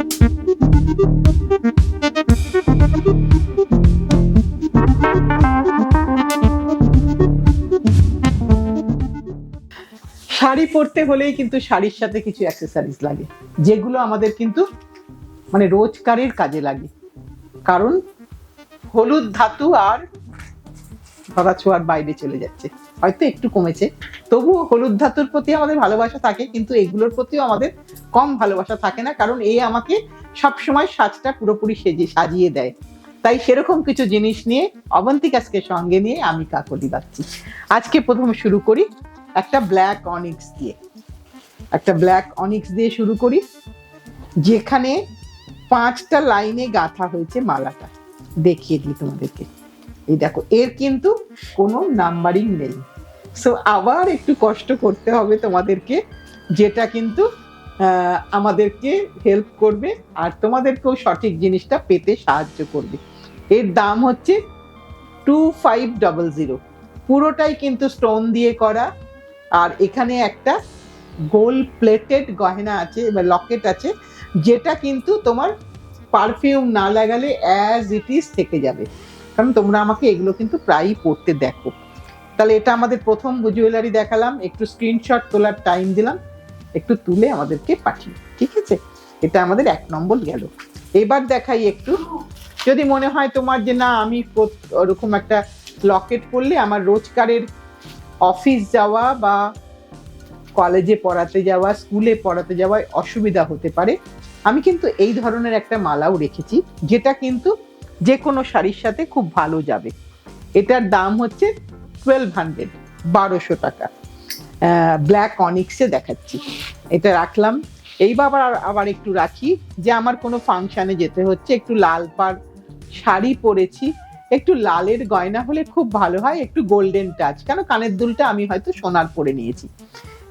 শাড়ি পরতে হলেই কিন্তু শাড়ির সাথে কিছু অ্যাক্সেসরিজ লাগে, যেগুলো আমাদের কিন্তু মানে রোজকারের কাজে লাগে। কারণ হলুদ ধাতু আর ধরা ছোঁয়ার বাইরে চলে যাচ্ছে, হয়তো একটু কমেছে, তবুও হলুদ ধাতুর প্রতি আমাদের ভালোবাসা থাকে, কিন্তু এগুলোর প্রতিও আমাদের কম ভালোবাসা থাকে না, কারণ এই আমাকে সবসময় সাজটা পুরোপুরি সাজিয়ে দেয়। তাই সেরকম কিছু জিনিস নিয়ে অবন্তিকাকে সঙ্গে নিয়ে আমি কাকলি বাঁধছি। আজকে প্রথমে শুরু করি একটা ব্ল্যাক অনিক্স দিয়ে শুরু করি, যেখানে 5টা লাইনে গাঁথা হয়েছে মালাটা। দেখিয়ে দিই তোমাদেরকে, এই দেখো, এর কিন্তু কোনো নাম্বারিং নেই। সো আবার একটু কষ্ট করতে হবে তোমাদেরকে, যেটা কিন্তু আমাদেরকে হেল্প করবে আর তোমাদেরকেও সঠিক জিনিসটা পেতে সাহায্য করবে। এর দাম হচ্ছে 2500। পুরোটাই কিন্তু স্টোন দিয়ে করা, আর এখানে একটা গোল্ড প্লেটেড গয়না আছে বা লকেট আছে, যেটা কিন্তু তোমার পারফিউম না লাগালে অ্যাজ ইট ইজ থেকে যাবে, কারণ তোমরা আমাকে এগুলো কিন্তু প্রায়ই পড়তে দেখো। তাহলে এটা আমাদের প্রথম জুয়েলারি দেখালাম, একটু স্ক্রিনশট তোলার টাইম দিলাম, একটু তুলে আমাদেরকে পাঠিয়ে, ঠিক আছে? এটা আমাদের 1 নম্বর গেল। এবার দেখাই একটু, যদি মনে হয় তোমার যে না আমি ওরকম একটা লকেট পরলে আমার রোজকারের অফিস যাওয়া বা কলেজে পড়াতে যাওয়া, স্কুলে পড়াতে যাওয়ায় অসুবিধা হতে পারে, আমি কিন্তু এই ধরনের একটা মালাও রেখেছি, যেটা কিন্তু যে কোনো শাড়ির সাথে খুব ভালো যাবে। এটার দাম হচ্ছে 1200 টাকা। ব্ল্যাক অনিক্সে দেখাচ্ছি, এটা রাখলাম। এইবার আবার একটু রাখি, যে আমার কোনো ফাংশনে যেতে হচ্ছে, একটু লাল পাড় শাড়ি পরেছি, একটু লালের গয়না হলে খুব ভালো হয়, একটু গোল্ডেন টাচ, কেন কানের দুলটা আমি হয়তো সোনার পরে নিয়েছি,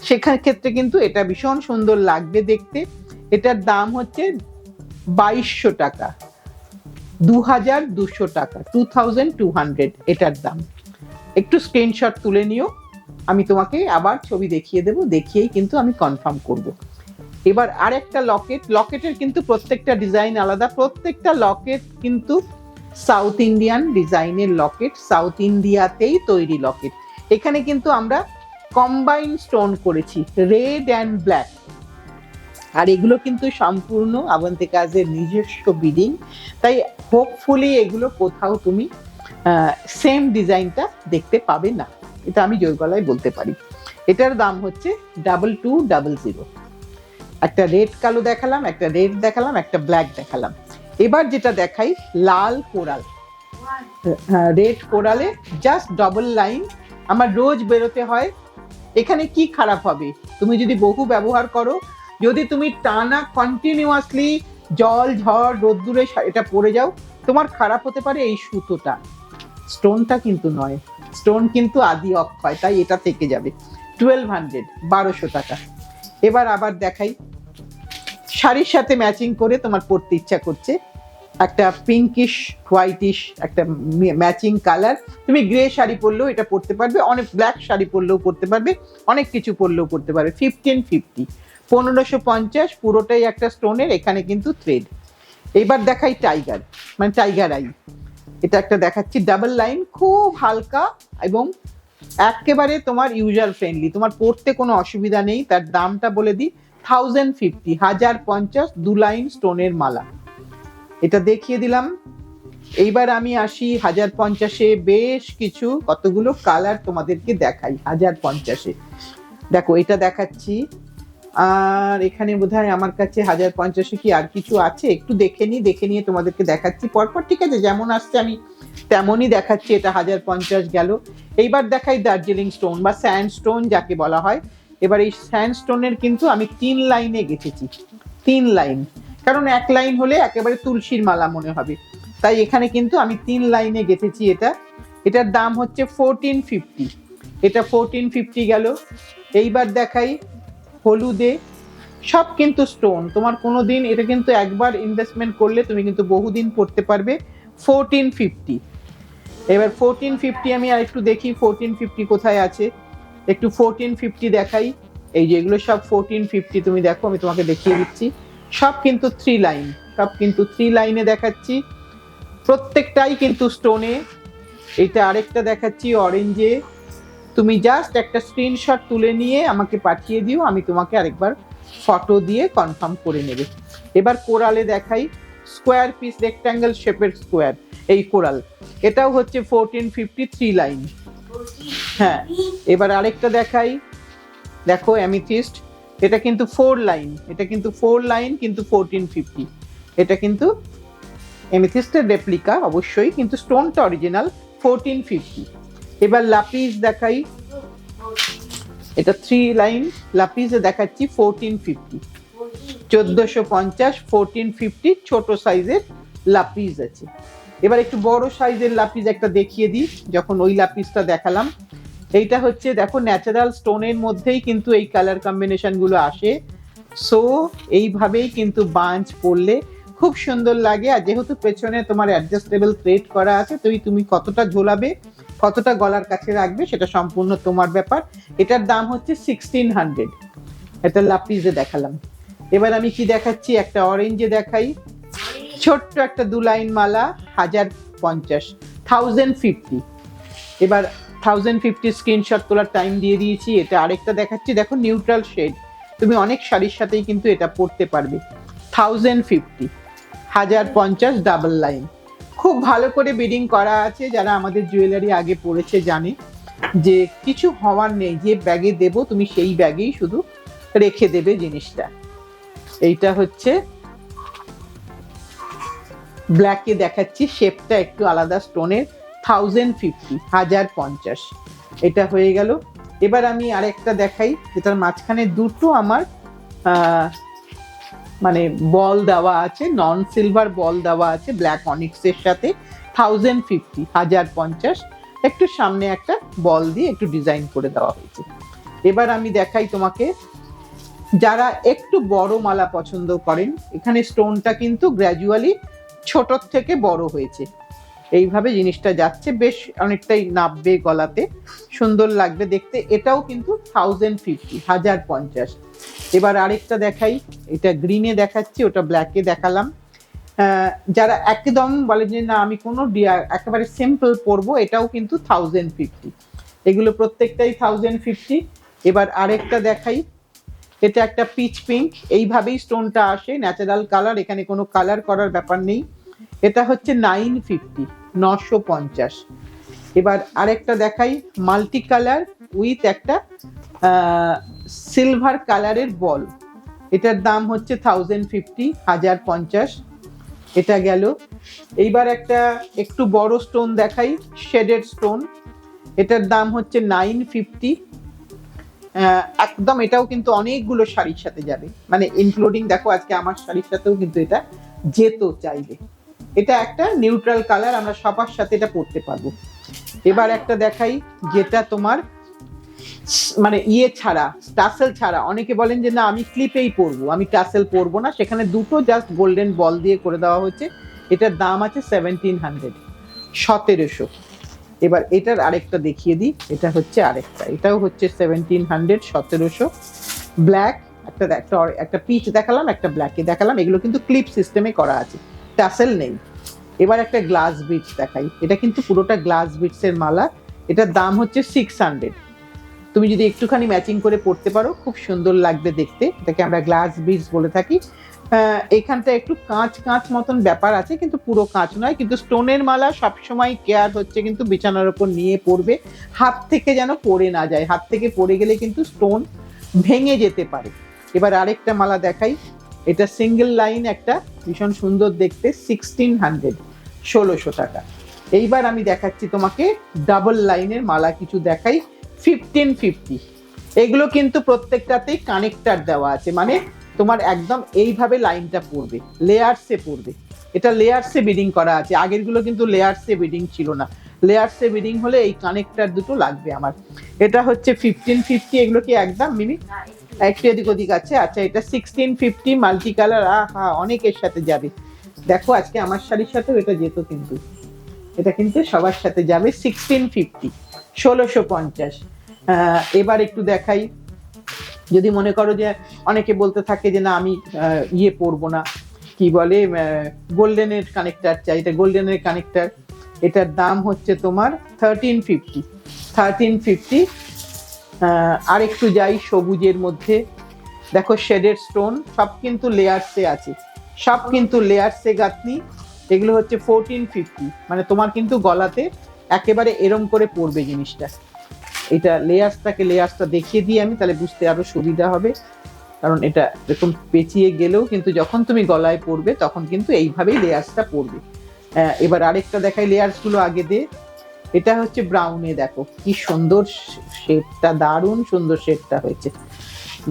সেখান ক্ষেত্রে কিন্তু এটা ভীষণ সুন্দর লাগবে দেখতে। এটার দাম হচ্ছে 2200 টাকা, 2200 টাকা, 2200 এটার দাম। একটু স্ক্রিনশট তুলে নিও, আমি তোমাকে আবার ছবি দেখিয়ে দেবো, দেখিয়েই কিন্তু আমি কনফার্ম করব। এবার আরেকটা লকেটের কিন্তু প্রত্যেকটা ডিজাইন আলাদা, প্রত্যেকটা লকেট কিন্তু সাউথ ইন্ডিয়ান ডিজাইনের লকেট, সাউথ ইন্ডিয়াতেই তৈরি লকেট। এখানে কিন্তু আমরা কম্বাইন স্টোন করেছি, রেড অ্যান্ড ব্ল্যাক, আর এগুলো কিন্তু সম্পূর্ণ অবন্তিকাজের নিজস্ব বিডিং, তাই হোপফুলি এগুলো কোথাও তুমি সেম ডিজাইনটা দেখতে পাবে না, এটা আমি জোর গলায় বলতে পারি। এটার দাম হচ্ছে 2200। একটা রেড কালো দেখালাম, একটা রেড দেখালাম, একটা ব্ল্যাক দেখালাম। এবার যেটা দেখাই লাল কোরাল, রেড কোরালে জাস্ট ডবল লাইন, আমার রোজ বেরোতে হয়, এখানে কি খারাপ হবে? তুমি যদি বহু ব্যবহার করো, যদি তুমি টানা কন্টিনিউয়াসলি জল ঝড় রোদ্দুরে এটা পড়ে যাও, তোমার খারাপ হতে পারে এই সুতোটা, স্টোনটা কিন্তু নয়, স্টোন কিন্তু আদি অক্ষয়, তাই এটা থেকে যাবে। 1200 টাকা। এবার আবার দেখাই, শাড়ির সাথে ম্যাচিং করে তোমার পরতে ইচ্ছা করছে, একটা পিঙ্কিশ হোয়াইটিশ একটা ম্যাচিং কালার, তুমি গ্রে শাড়ি পরলেও এটা পরতে পারবে, অনেক ব্ল্যাক শাড়ি পরলেও পরতে পারবে, অনেক কিছু পরলেও পরতে পারবে। 1550, 1550, পুরোটাই একটা স্টোনের, এখানে কিন্তু থ্রেড। এবার দেখাই টাইগার, মানে টাইগার আই, এটা একটা দেখাচ্ছি, ডাবল লাইন, খুব হালকা এবং একেবারে তোমার ইউজার ফ্রেন্ডলি, তোমার পরতে কোনো অসুবিধা নেই। তার দামটা বলে দিই, 1050, 1050, 2 লাইন স্টোনের মালা, এটা দেখিয়ে দিলাম। এইবার আমি আসি 1050-এ, বেশ কিছু কতগুলো কালার তোমাদেরকে দেখাই 1050-এ। দেখো এটা দেখাচ্ছি, আর এখানে বোধহয় আমার কাছে 1050-এ কি আর কিছু আছে, একটু দেখে নিয়ে তোমাদেরকে দেখাচ্ছি পরপর, ঠিক আছে? যেমন আসছে আমি তেমনই দেখাচ্ছি। এটা 1050 গেল। এইবার দেখাই দার্জিলিং স্টোন বা স্যান্ড স্টোন যাকে বলা হয়। এবার এই স্যান্ড স্টোনের কিন্তু আমি 3 লাইনে গেঁথেছি, 3 লাইন, কারণ 1 লাইন হলে একেবারে তুলসীর মালা মনে হবে, তাই এখানে কিন্তু আমি 3 লাইনে গেঁথেছি। এটার দাম হচ্ছে 1450, এটা 1450 গেল। এইবার দেখাই হলুদে, সব কিন্তু স্টোন, তোমার কোনো দিন এটা কিন্তু একবার ইনভেস্টমেন্ট করলে তুমি কিন্তু বহুদিন পড়তে পারবে। 1450। এবার 1450 আমি আর একটু দেখি 1450 কোথায় আছে, একটু 1450 দেখাই। এই যে এগুলো সব 1450, তুমি দেখো, আমি তোমাকে দেখিয়ে দিচ্ছি সব কিন্তু 3 লাইন, সব কিন্তু 3 লাইনে দেখাচ্ছি, প্রত্যেকটাই কিন্তু স্টোনে। এটা আরেকটা দেখাচ্ছি অরেঞ্জে। তুমি জাস্ট একটা স্ক্রিনশট তুলে নিয়ে আমাকে পাঠিয়ে দিও, আমি তোমাকে আরেকবার ফটো দিয়ে কনফার্ম করে নেবে। এবার কোরালে দেখাই, স্কোয়ার পিস রেক্ট্যাঙ্গেল শেপের স্কোয়ার, এই কোরাল, এটাও হচ্ছে 1450 3 লাইন। হ্যাঁ, এবার আরেকটা দেখাই, দেখো অ্যামিথিস্ট, এটা কিন্তু 4 লাইন, এটা কিন্তু 4 লাইন, কিন্তু 1450। এটা কিন্তু অ্যামিথিস্টের রেপ্লিকা অবশ্যই, কিন্তু স্টোনটা অরিজিনাল 1450। এবার লাপিস দেখাই, এটা 3 লাইন লাপিসে দেখাচ্ছি 1450, 1450 1450 ছোট সাইজের লাপিস আছে। এবার একটু বড় সাইজের লাপিস একটা দেখিয়ে দিই, যখন ওই লাপিসটা দেখালাম। এইটা হচ্ছে দেখো ন্যাচারাল স্টোনের মধ্যেই কিন্তু এই কালার কম্বিনেশন গুলো আসে, সো এইভাবেই কিন্তু বাঞ্চ পরলে খুব সুন্দর লাগে। আর যেহেতু পেছনে তোমার অ্যাডজাস্টেবল থ্রেড করা আছে, তুমি কতটা ঝোলাবে, কতটা গলার কাছে রাখবে সেটা সম্পূর্ণ তোমার ব্যাপার। এটার দাম হচ্ছে 1600। এটা লাপিসে দেখালাম। এবার আমি কি দেখাচ্ছি, একটা অরেঞ্জে দেখাই, ছোট্ট একটা 2 লাইন মালা, 1050, 1050। এবার 1050 স্ক্রিনশট তোলার টাইম দিয়ে দিয়েছি। এটা আরেকটা দেখাচ্ছি, দেখো নিউট্রাল শেড, তুমি অনেক শাড়ির সাথেই কিন্তু এটা পরতে পারবে। 1050, 1050 ডাবল লাইন। খুব ভালো করে বিডিং করা আছে, যারা আমাদের জুয়েলারি আগে পড়েছে জানে যে কিছু হওয়ার নেই, যে ব্যাগে দেব তুমি সেই ব্যাগেই শুধু রেখে দেবে জিনিসটা। এইটা হচ্ছে ব্ল্যাকে দেখাচ্ছি, শেপটা একটু আলাদা স্টোনের, 1050, 1050। এটা হয়ে গেল। এবার আমি আরেকটা দেখাই, যেটার মাঝখানে দুটো আমার মানে বল দেওয়া আছে, নন সিলভার বল দেওয়া আছে ব্ল্যাক অনিক্সের সাথে, 1050, 1050। একটু সামনে একটা বল দিয়ে একটু ডিজাইন করে দেওয়া হয়েছে। এবার আমি দেখাই তোমাকে, যারা একটু বড় মালা পছন্দ করেন, এখানে স্টোনটা কিন্তু গ্র্যাজুয়ালি ছোটর থেকে বড় হয়েছে, এইভাবে জিনিসটা যাচ্ছে, বেশ অনেকটাই নাববে গলাতে, সুন্দর লাগবে দেখতে। এটাও কিন্তু 1050, 1050। এবার আরেকটা দেখাই, এটা গ্রিনে দেখাচ্ছি, ওটা ব্ল্যাকে দেখালাম। যারা একদম বলে যে না আমি কোনো একেবারে সিম্পল পরবো, এটাও কিন্তু 1050। এগুলো প্রত্যেকটাই 1050। এবার আরেকটা দেখাই, এটা একটা পিচ পিঙ্ক, এইভাবেই স্টোনটা আসে, ন্যাচারাল কালার, এখানে কোনো কালার করার ব্যাপার নেই। এটা হচ্ছে 950, 950। এবার আরেকটা দেখাই, মাল্টি কালার উইথ একটা সিলভার কালারের বল, এটার দাম হচ্ছে 1050, 1050। এটা গেল। এইবার একটা একটু বড় স্টোন দেখাই, শেডেড স্টোন, এটার দাম হচ্ছে 950। একদম এটাও কিন্তু অনেকগুলো শাড়ির সাথে যাবে, মানে ইনক্লুডিং দেখো আজকে আমার শাড়ির সাথেও কিন্তু এটা যেত চাইলে। এটা একটা নিউট্রাল কালার, আমরা সবার সাথে এটা পরতে পারবো। এবার একটা দেখাই, যেটা তোমার মানে ছাড়া, টাসেল ছাড়া, অনেকে বলেন যে না আমি ক্লিপেই পরবো, আমি টাসেল পরবো না, সেখানে দুটো জাস্ট গোল্ডেন বল দিয়ে করে দেওয়া হচ্ছে। এটার দাম আছে 1700, 1700। এবার এটার আরেকটা দেখিয়ে দিই, এটা হচ্ছে আরেকটা, এটাও হচ্ছে 1700, 1700। ব্ল্যাক একটা একটা পিচ দেখালাম, একটা ব্ল্যাকে দেখালাম, এগুলো কিন্তু ক্লিপ সিস্টেমে করা আছে, টাসেল নেই। এবার একটা গ্লাস বিটস দেখাই, এটা কিন্তু পুরোটা গ্লাস বিটস এর মালা, এটার দাম হচ্ছে 600। তুমি যদি একটুখানি ম্যাচিং করে পড়তে পারো খুব সুন্দর লাগবে দেখতে, এটাকে আমরা গ্লাস বিটস বলে থাকি। এখানটা একটু কাঁচ কাঁচ মতন ব্যাপার আছে, কিন্তু পুরো কাঁচ নয়। কিন্তু স্টোনের মালা সবসময় কেয়ার হচ্ছে কিন্তু বিছানার ওপর নিয়ে পড়বে, হাত থেকে যেন পড়ে না যায়, হাত থেকে পড়ে গেলে কিন্তু স্টোন ভেঙে যেতে পারে। এবার আরেকটা মালা দেখাই, এটা সিঙ্গেল লাইন, একটা ভীষণ সুন্দর দেখতে, 1600, 1600 টাকা। এইবার আমি দেখাচ্ছি তোমাকে ডাবল লাইনের মালা কিছু দেখাই, 1550। এগুলো কিন্তু প্রত্যেকটাতেই কানেক্টার দেওয়া আছে, মানে তোমার একদম এইভাবে লাইনটা পড়বে, লেয়ার্সে পড়বে। এটা লেয়ার্সে বিডিং করা আছে, আগেরগুলো কিন্তু লেয়ার্সে বিডিং ছিল না, লেয়ার্সে বিডিং হলে এই কানেক্টার দুটো লাগবে আমার। এটা হচ্ছে 1550, এগুলো কি একদম মিনি একটু এদিক ওদিক আছে। আচ্ছা, এটা 1650 মাল্টি কালার, অনেকের সাথে যাবে। দেখো আজকে আমার শাড়ির সাথেও এটা যেত, কিন্তু এটা কিন্তু সবার সাথে যাবে, 1650, 1650। এবার একটু দেখাই, যদি মনে করো যে অনেকে বলতে থাকে যে না আমি ইয়ে পরবো না, কি বলে গোল্ডেনের কানেক্টার চাই, এটা গোল্ডেনের কানেক্টার, এটার দাম হচ্ছে তোমার 1350। 1350। আর একটু যাই সবুজের মধ্যে, দেখো শেডের স্টোন, সব কিন্তু লেয়ার্সে আছে, সব কিন্তু লেয়ার্সে গাঁথনি। এগুলো হচ্ছে 1450, মানে তোমার কিন্তু গলাতে একেবারে এরম করে পড়বে জিনিসটা। এটা লেয়ার্সটা দেখিয়ে দিই আমি, তাহলে বুঝতে আরো সুবিধা হবে। কারণ এটা এরকম পেঁচিয়ে গেলেও কিন্তু যখন তুমি গলায় পরবে তখন কিন্তু এইভাবেই লেয়ার্সটা পড়বে। এবার আরেকটা দেখাই, লেয়ার্স গুলো আগে দে। এটা হচ্ছে ব্রাউনে, দেখো কি সুন্দর শেডটা, দারুণ সুন্দর শেডটা হয়েছে,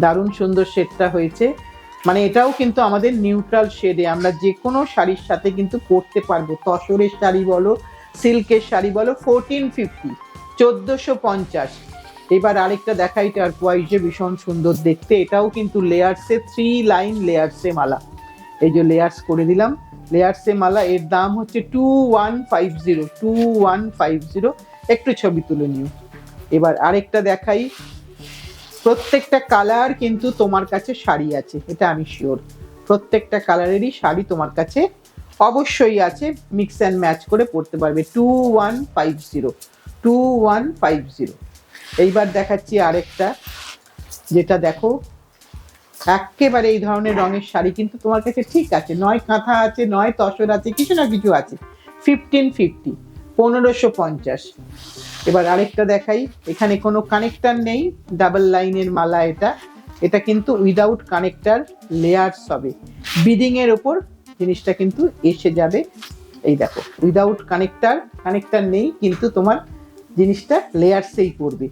দারুণ সুন্দর শেডটা হয়েছে। মানে এটাও কিন্তু আমাদের নিউট্রাল শেডে আমরা যে কোনো শাড়ির সাথে কিন্তু পরতে পারবো, তসরের শাড়ি বলো, সিল্কের শাড়ি বলো। 1450, 1450। এবার আরেকটা দেখাই, টার্কোয়াইজে, ভীষণ সুন্দর দেখতে, এটাও কিন্তু লেয়ার্সে, 3 লাইন লেয়ার্সে মালা। এই যে লেয়ার্স করে দিলাম, লেয়ার্সে মালা, এর দাম হচ্ছে 2150, 2150। একটু ছবি তুলে নিও। এবার আরেকটা দেখাই, প্রত্যেকটা কালার কিন্তু তোমার কাছে শাড়ি আছে, এটা আমি শিওর। প্রত্যেকটা কালারেরই শাড়ি তোমার কাছে অবশ্যই আছে, মিক্স অ্যান্ড ম্যাচ করে পরতে পারবে। 2150, 2150। এইবার দেখাচ্ছি আরেকটা, যেটা দেখো একেবারে এই ধরনের রঙের শাড়ি কিন্তু তোমার কাছে ঠিক আছে, নয় কাঁথা আছে, নয় তসর আছে, কিছু না কিছু আছে। 1550, 1550। এবার আরেকটা দেখাই, এখানে কোনো কানেক্টার নেই, ডাবল লাইনের মালা এটা, এটা কিন্তু উইদাউট কানেক্টার, লেয়ার্স হবে, বিডিং এর ওপর জিনিসটা কিন্তু এসে যাবে। এই দেখো উইদাউট কানেক্টার নেই, কিন্তু তোমার জিনিসটা লেয়ার্সেই পড়বে।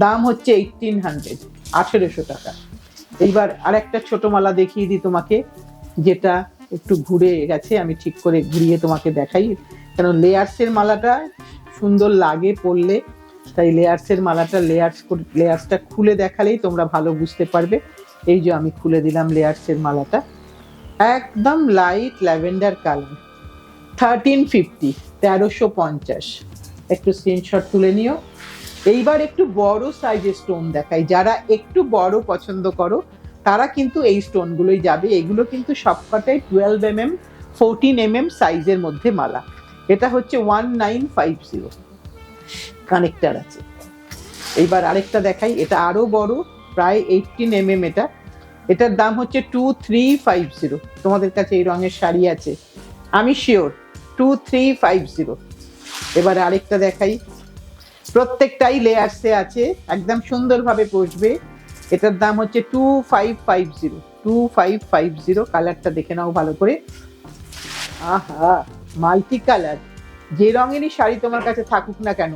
দাম হচ্ছে 1800, 1800 টাকা। এইবার আরেকটা ছোট মালা দেখিয়ে দিই তোমাকে, যেটা একটু ঘুরে গেছে, আমি ঠিক করে ঘুরিয়ে তোমাকে দেখাই, কেন লেয়ার্সের মালাটা সুন্দর লাগে পরলে, তাই লেয়ার্সের মালাটা লেয়ার্সটা খুলে দেখালেই তোমরা ভালো বুঝতে পারবে। এই যে আমি খুলে দিলাম লেয়ার্সের মালাটা, একদম লাইট ল্যাভেন্ডার কালার। 1350, 1350। একটু স্ক্রিনশট তুলে নিও। এইবার একটু বড় সাইজের স্টোন দেখাই, যারা একটু বড় পছন্দ করো তারা কিন্তু এই স্টোনগুলোই যাবে। এগুলো কিন্তু সবকটাই 12 mm, 14 mm সাইজের মধ্যে মালা। এটা হচ্ছে 1950, কানেক্টার আছে। এইবার আরেকটা দেখাই, এটা আরো বড়, প্রায় 18 mm, এটার দাম হচ্ছে 2350। তোমাদের কাছে এই রঙের শাড়ি আছে আমি শিওর, 2350। এবার আরেকটা দেখাই, প্রত্যেকটাই লেয়ার্সে আছে, একদম সুন্দরভাবে বসবে। এটার দাম হচ্ছে 2550, 2550। কালারটা দেখে নাও ভালো করে, আহা মাল্টি কালার, যে রঙেরই শাড়ি তোমার কাছে থাকুক না কেন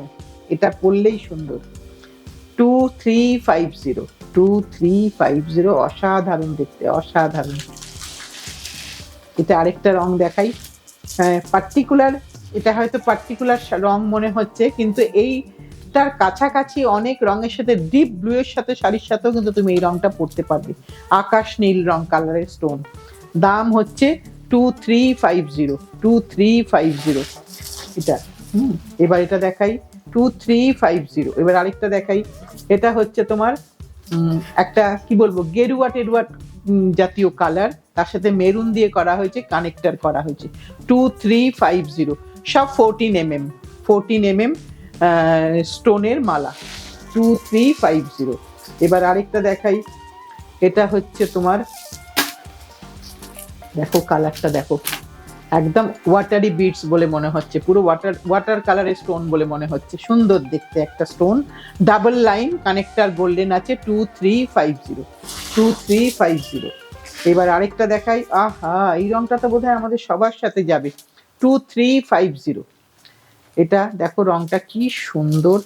এটা পরলেই সুন্দর। 2350, 2350, অসাধারণ দেখতে, অসাধারণ। এটা আরেকটা রং দেখাই, পার্টিকুলার, এটা হয়তো পার্টিকুলার রং মনে হচ্ছে, কিন্তু এইটার কাছাকাছি অনেক রঙের সাথে, ডিপ ব্লু এর সাথে শাড়ির সাথেও কিন্তু তুমি এই রংটা পরতে পারবে, আকাশ নীল রং কালারের স্টোন। দাম হচ্ছে 2350, 2350 এটা। এবার এটা দেখাই, 2350। এবার আরেকটা দেখাই, এটা হচ্ছে তোমার একটা কি বলবো, গেরুয়া টেরুয়া জাতীয় কালার, তার সাথে মেরুন দিয়ে করা হয়েছে, কানেক্টার করা হয়েছে। 2350, সব 14 mm, 14 mm স্টোনের মালা, 2350। এবার আরেকটা দেখাই, এটা হচ্ছে তোমার, দেখো কালারটা দেখো, একদম ওয়াটারি বিটস বলে মনে হচ্ছে, পুরো ওয়াটার কালারের স্টোন বলে মনে হচ্ছে, সুন্দর দেখতে একটা stone, double line connector golden আছে। 2350, 2350। এবার আরেকটা দেখাই, আহা এই রংটা তো বোধহয় আমাদের সবার সাথে যাবে, 2350। এটা দেখো রংটা কি সুন্দর,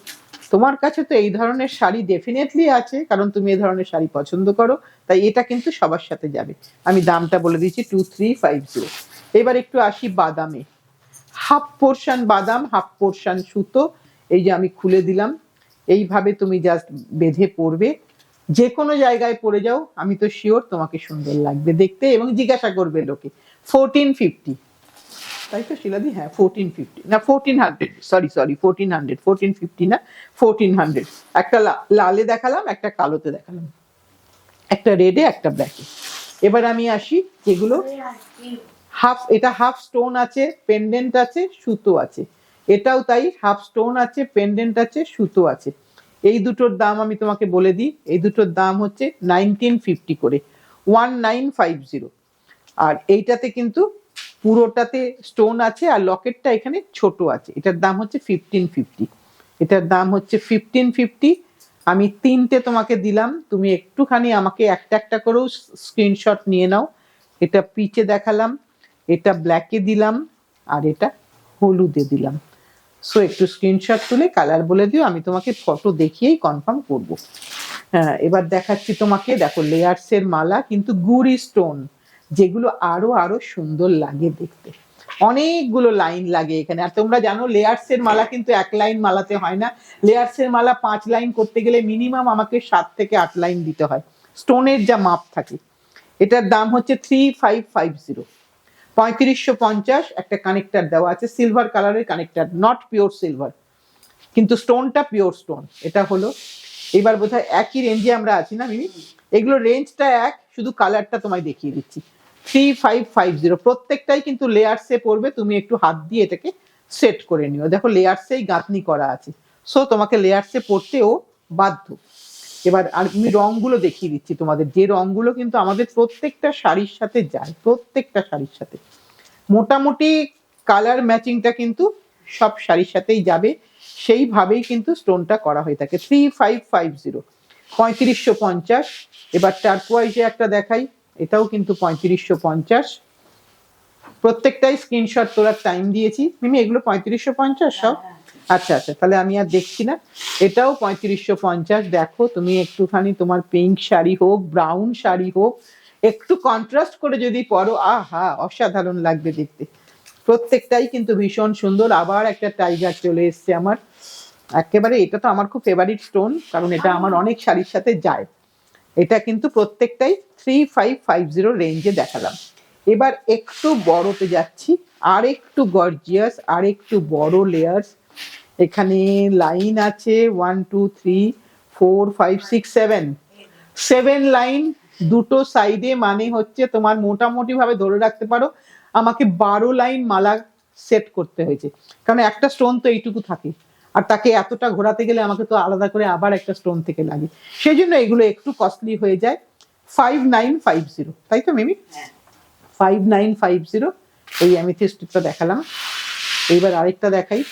তোমার কাছে তো এই ধরনের শাড়ি ডেফিনেটলি আছে, কারণ তুমি এই ধরনের শাড়ি পছন্দ করো, তাই এটা কিন্তু সবার সাথে যাবে। আমি দামটা বলে দিচ্ছি, 2350। এবার একটু আসি বাদামে, হাফ পোর্শন বাদাম, হাফ পোর্শন সুতো। এই যে আমি খুলে দিলাম, এইভাবে তুমি জাস্ট বেঁধে পরবে, যে কোনো জায়গায় পরে যাও, আমি তো শিওর তোমাকে সুন্দর লাগবে দেখতে, এবং জিজ্ঞাসা করবে লোকে। 1450, তাই তো শিলাদি? হ্যাঁ 1450, না 1400, সরি 1400, 1450 না 1400। একটা লালে দেখালাম, একটা কালোতে দেখালাম। একটা রেডে একটা ব্ল্যাকে। এবার আমি আসি যেগুলো এটা হাফ স্টোন আছে, পেন্ডেন্ট আছে, সুতো আছে। এটাও তাই, হাফ স্টোন আছে, পেন্ডেন্ট আছে, সুতো আছে। এই দুটোর দাম আমি তোমাকে বলে দিই, এই দুটোর দাম হচ্ছে 1950 করে, 1950। আর এইটাতে কিন্তু পুরোটাতে স্টোন আছে আর লকেটটা এখানে ছোট আছে, এটার দাম হচ্ছে 1550। এটার দাম হচ্ছে 1550। আমি তিনটে তোমাকে দিলাম, তুমি একটুখানি আমাকে একটা একটা করেও স্ক্রিনশট নিয়ে নাও। এটা পিচে দেখালাম, এটা ব্ল্যাকে দিলাম, আর এটা হলুদে দিলাম। সো একটু স্ক্রিনশট তুলে কালার বলে দিও, আমি তোমাকে ফটো দেখিয়েই কনফার্ম করব। হ্যাঁ, এবার দেখাচ্ছি তোমাকে, দেখো লেয়ার্সের মালা, কিন্তু গুড়ি স্টোন, যেগুলো আরো আরো সুন্দর লাগে দেখতে। অনেকগুলো লাইন লাগে এখানে। আর তোমরা জানো লেয়ার্সের মালা কিন্তু এক লাইন মালাতে হয় না, লেয়ার্সের মালা 5 লাইন করতে গেলে মিনিমাম আমাকে 7 থেকে 8 লাইন দিতে হয়, স্টোনের যা মাপ থাকে। এটার দাম হচ্ছে 3550, 3550। একটা কানেক্টর দেওয়া আছে, সিলভার কালারের কানেক্টর, নট পিওর সিলভার, কিন্তু স্টোনটা পিওর স্টোন। এটা হলো, এবার বোধহয় একই রেঞ্জে আমরা আছি না মিমি? এগুলো রেঞ্জটা এক, শুধু কালারটা তোমায় দেখিয়ে দিচ্ছি। 3550 প্রত্যেকটাই কিন্তু লেয়ার্সে পড়বে, তুমি একটু হাত দিয়ে এটাকে সেট করে নিও। দেখো লেয়ার্সেই গাঁথনি করা আছে, সো তোমাকে লেয়ার্সে পড়তেও বাধ্য। এবার আর আমি রংগুলো দেখিয়ে দিচ্ছি তোমাদের, যে রংগুলো কিন্তু আমাদের প্রত্যেকটা শাড়ির সাথে যায়, প্রত্যেকটা শাড়ির সাথে মোটামুটি কালার ম্যাচিংটা কিন্তু সব শাড়ির সাথেই যাবে, সেইভাবেই কিন্তু স্টোনটা করা হয়ে থাকে। 3550, 3550। এবার টার্কোয়াইজে একটা দেখাই, এটাও কিন্তু 3550। প্রত্যেকটাই স্ক্রিনশট তোলার টাইম দিয়েছি মিমি, এগুলো 3550 সব। আচ্ছা আচ্ছা, তাহলে আমি আর দেখছি না। এটাও 3550। দেখো তুমি একটুখানি তোমার পিঙ্ক শাড়ি হোক, ব্রাউন শাড়ি হোক, একটু কন্ট্রাস্ট করে যদি পরো, আহা অসাধারণ লাগবে দেখতে। প্রত্যেকটাই কিন্তু ভীষণ সুন্দর। আবার একটা টাইগার চলে এসছে আমার, একেবারে এটা তো আমার খুব ফেভারিট স্টোন, কারণ এটা আমার অনেক শাড়ির সাথে যায়। এটা কিন্তু প্রত্যেকটাই 3550 রেঞ্জে দেখালাম। এবার একটু বড়তে যাচ্ছি, আর একটু গর্জিয়াস, আর একটু বড় লেয়ার্স। এখানে লাইন আছে 1 2 3 4 5 6 7, 7 লাইন দুটো সাইডে, মানে হচ্ছে তোমার মোটামুটি ভাবে ধরে রাখতে পারো আমাকে 12 লাইন মালা সেট করতে হয়েছে, কারণ একটা স্টোন তো এইটুকু থাকে, আর তাকে এতটা ঘোরাতে গেলে আমাকে তো আলাদা করে আবার একটা স্টোন থেকে লাগে, সেই জন্য এগুলো একটু কস্টলি হয়ে যায়। 5950, তাই তো মিমি? 5950। এই অ্যামেথিস্টটা দেখালাম, এইবার আরেকটা দেখাই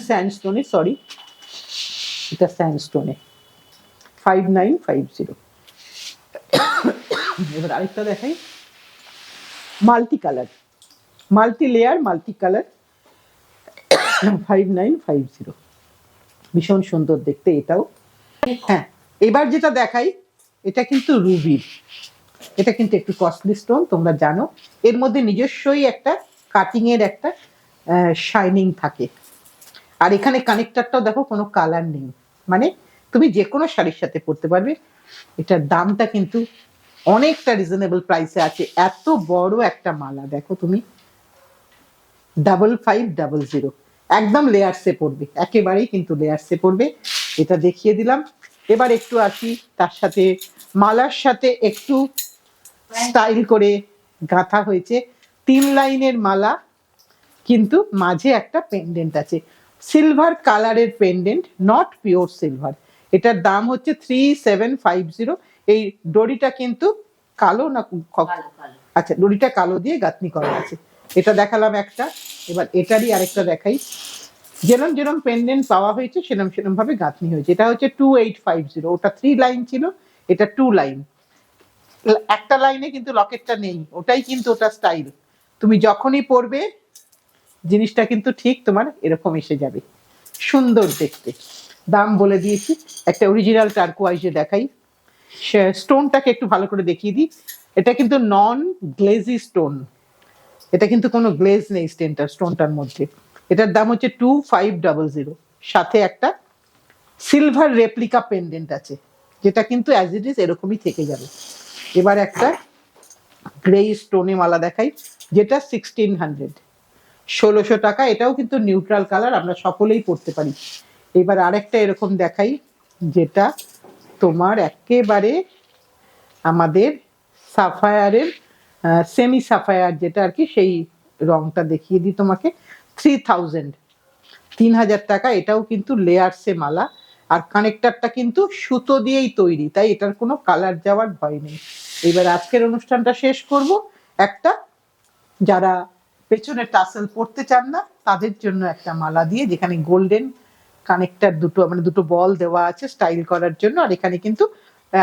স্যান্ডস্টোনে, সরি এটা স্যান্ডস্টোনে 5950। এবার আরেকটা দেখাই multi colour, multi layer, multi colour, 5950, ভীষণ সুন্দর দেখতে এটাও। হ্যাঁ, এবার যেটা দেখাই এটা কিন্তু রুবির, এটা কিন্তু একটু কস্টলি স্টোন, তোমরা জানো। এর মধ্যে নিজস্বই একটা কাটিং এর একটা শাইনিং থাকে। আর এখানে কানেক্টরটাও দেখো কোনো কালার নেই, মানে তুমি যে কোনো শাড়ির সাথে পরতে পারবে। এটার দামটা কিন্তু অনেকটা রিজনেবল প্রাইসে আছে। এত বড় একটা মালা দেখো তুমি, 5500, একদম লেয়ার্সে পড়বে, একেবারেই কিন্তু লেয়ার্সে পড়বে। এটা দেখিয়ে দিলাম। এবার একটু আসি, তার সাথে মালার সাথে একটু স্টাইল করে গাঁথা হয়েছে 3 লাইনের মালা, কিন্তু মাঝে একটা পেন্ডেন্ট আছে, সিলভার কালারের পেন্ডেন্ট, নট পিওর সিলভার। এটার দাম হচ্ছে 3750। এই দড়িটা কিন্তু কালো না, আচ্ছা দড়িটা কালো দিয়ে গাঁথনি করা আছে। এটা দেখালাম একটা, এবার এটারই আরেকটা দেখাই। যেরম যেরম পেন্ডেন্ট পাওয়া হয়েছে সেরম সেরম ভাবে গাঁথনি হয়েছে। এটা হচ্ছে 2850, ওটা 3 লাইন ছিল, এটা 2 লাইন। একটা লাইনে কিন্তু লকেটটা নেই, ওটাই কিন্তু ওটা স্টাইল। তুমি যখনই পরবে জিনিসটা কিন্তু ঠিক তোমার এরকম এসে যাবে, সুন্দর দেখতে। দাম বলে দিয়েছি। একটা অরিজিনাল টার্কোয়াইজে দেখাই, স্টোনটাকে একটু ভালো করে দেখিয়ে দিই। এটা কিন্তু নন গ্লেজি স্টোন, এটা কিন্তু কোনো গ্লেজ নেই স্টোনটার মধ্যে। এটার দাম হচ্ছে 2500, সাথে একটা সিলভার রেপ্লিকা পেন্ডেন্ট আছে, যেটা কিন্তু অ্যাজ ইট ইজ এরকমই থেকে যাবে। এবার একটা গ্রে স্টোনে মালা দেখাই, যেটা 1600, 1600 টাকা। এটাও কিন্তু নিউট্রাল কালার, আমরা সকলেই পড়তে পারি। এবার আরেকটা এরকম দেখাই, যেটা তোমার একেবারে আমাদের সাফায়ারের সেমি সাফায়ার যেটা আর কি, সেই রংটা দেখিয়ে দিই তোমাকে। 3000, 3000 টাকা। এটাও কিন্তু লেয়ার্সে মালা, আর কানেক্টারটা কিন্তু সুতো দিয়েই তৈরি, তাই এটার কোনো কালার যাওয়ার ভয় নেই। এবার আজকের অনুষ্ঠানটা শেষ করব একটা, যারা পেছনে টাসেল পড়তে চান না তাদের জন্য একটা মালা দিয়ে, যেখানে গোল্ডেন কানেক্টার দুটো, মানে দুটো বল দেওয়া আছে স্টাইল করার জন্য, আর এখানে কিন্তু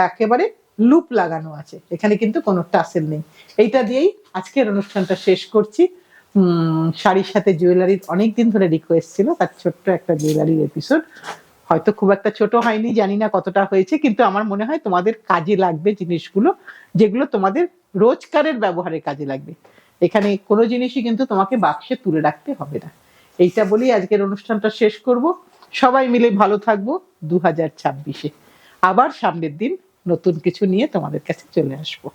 একেবারে লুপ লাগানো আছে, এখানে কিন্তু কোনো টাসেল নেই। এইটা দিয়েই আজকের অনুষ্ঠানটা শেষ করছি। শাড়ির সাথে জুয়েলারির অনেকদিন ধরে রিকোয়েস্ট ছিল, তার ছোট্ট একটা জুয়েলারির এপিসোড। হয়তো খুব একটা ছোট হয়নি, জানি না কতটা হয়েছে, কিন্তু আমার মনে হয় তোমাদের কাজে লাগবে জিনিসগুলো, যেগুলো তোমাদের রোজকারের ব্যবহারে কাজে লাগবে। এখানে কোনো জিনিসই কিন্তু তোমাকে বাক্সে তুলে রাখতে হবে না। এইটা বলেই আজকের অনুষ্ঠানটা শেষ করব। সবাই মিলে ভালো থাকবো 2026-এ। আবার সামনের দিন নতুন কিছু নিয়ে তোমাদের কাছে চলে আসবো।